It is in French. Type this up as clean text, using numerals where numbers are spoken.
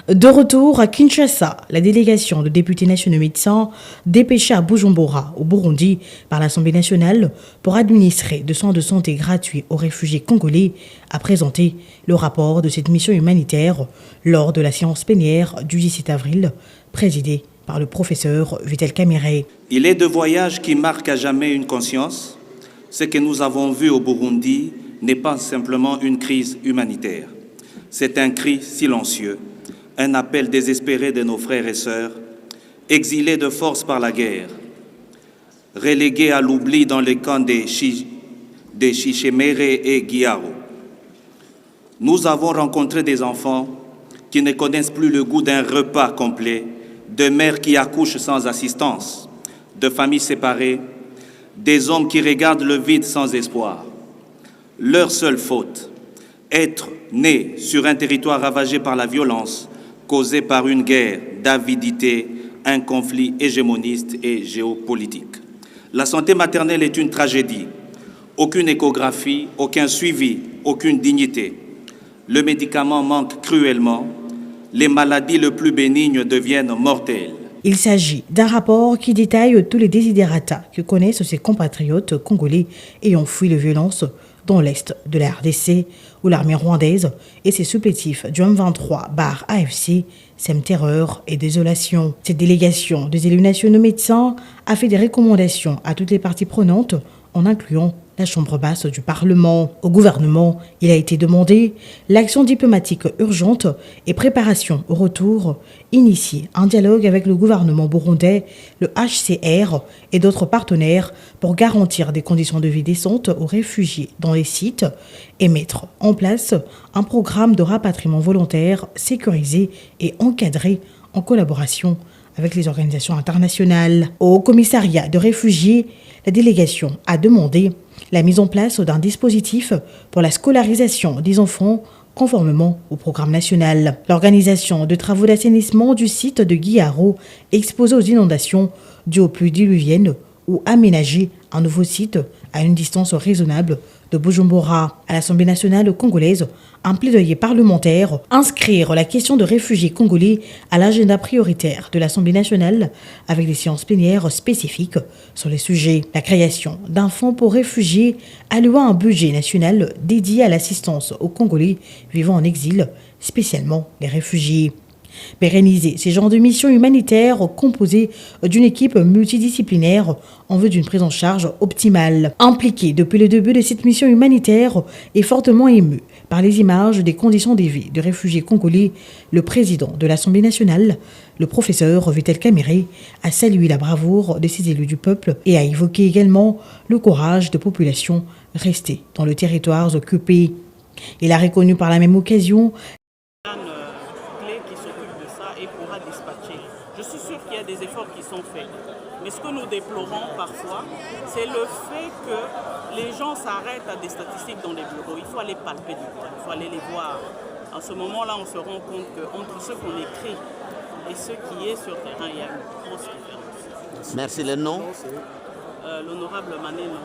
De retour à Kinshasa, la délégation de députés nationaux médecins dépêchée à Bujumbura, au Burundi, par l'Assemblée nationale pour administrer des soins de santé gratuits aux réfugiés congolais a présenté le rapport de cette mission humanitaire lors de la séance plénière du 17 avril, présidée par le professeur Vital Kamerhe. Il est de voyages qui marquent à jamais une conscience. Ce que nous avons vu au Burundi n'est pas simplement une crise humanitaire. C'est un cri silencieux, un appel désespéré de nos frères et sœurs, exilés de force par la guerre, relégués à l'oubli dans les camps de Chichemere et Guiaro. Nous avons rencontré des enfants qui ne connaissent plus le goût d'un repas complet, de mères qui accouchent sans assistance, de familles séparées, des hommes qui regardent le vide sans espoir. Leur seule faute, être nés sur un territoire ravagé par la violence, causée par une guerre d'avidité, un conflit hégémoniste et géopolitique. La santé maternelle est une tragédie. Aucune échographie, aucun suivi, aucune dignité. Le médicament manque cruellement. Les maladies les plus bénignes deviennent mortelles. Il s'agit d'un rapport qui détaille tous les désidérata que connaissent ses compatriotes congolais ayant fui les violences dans l'est de la RDC, où l'armée rwandaise et ses supplétifs du M23-AFC sèment terreur et désolation. Cette délégation des élus nationaux médecins a fait des recommandations à toutes les parties prenantes, en incluant la Chambre basse du Parlement. Au gouvernement, il a été demandé l'action diplomatique urgente et préparation au retour, initier un dialogue avec le gouvernement burundais, le HCR et d'autres partenaires pour garantir des conditions de vie décentes aux réfugiés dans les sites et mettre en place un programme de rapatriement volontaire sécurisé et encadré en collaboration avec les organisations internationales. Au commissariat de réfugiés, la délégation a demandé la mise en place d'un dispositif pour la scolarisation des enfants conformément au programme national. L'organisation de travaux d'assainissement du site de Guiaro exposé aux inondations dues aux pluies diluviennes ou aménager un nouveau site à une distance raisonnable de Bujumbura. À l'Assemblée nationale congolaise, un plaidoyer parlementaire, inscrire la question de réfugiés congolais à l'agenda prioritaire de l'Assemblée nationale avec des séances plénières spécifiques sur les sujets. La création d'un fonds pour réfugiés allouant un budget national dédié à l'assistance aux Congolais vivant en exil, spécialement les réfugiés. Pérenniser ces genres de missions humanitaires composées d'une équipe multidisciplinaire en vue d'une prise en charge optimale. Impliqué depuis le début de cette mission humanitaire et fortement ému par les images des conditions de vie de réfugiés congolais, le président de l'Assemblée nationale, le professeur Vital Kamerhe, a salué la bravoure de ces élus du peuple et a évoqué également le courage de populations restées dans le territoire occupé. Il a reconnu par la même occasion Je suis sûr qu'il y a des efforts qui sont faits. Mais ce que nous déplorons parfois, c'est le fait que les gens s'arrêtent à des statistiques dans les bureaux. Il faut aller palper du terrain, il faut aller les voir. En ce moment-là, on se rend compte qu'entre ce qu'on écrit et ce qui est sur le terrain, il y a une grosse différence. Merci, le nom L'honorable Manéno.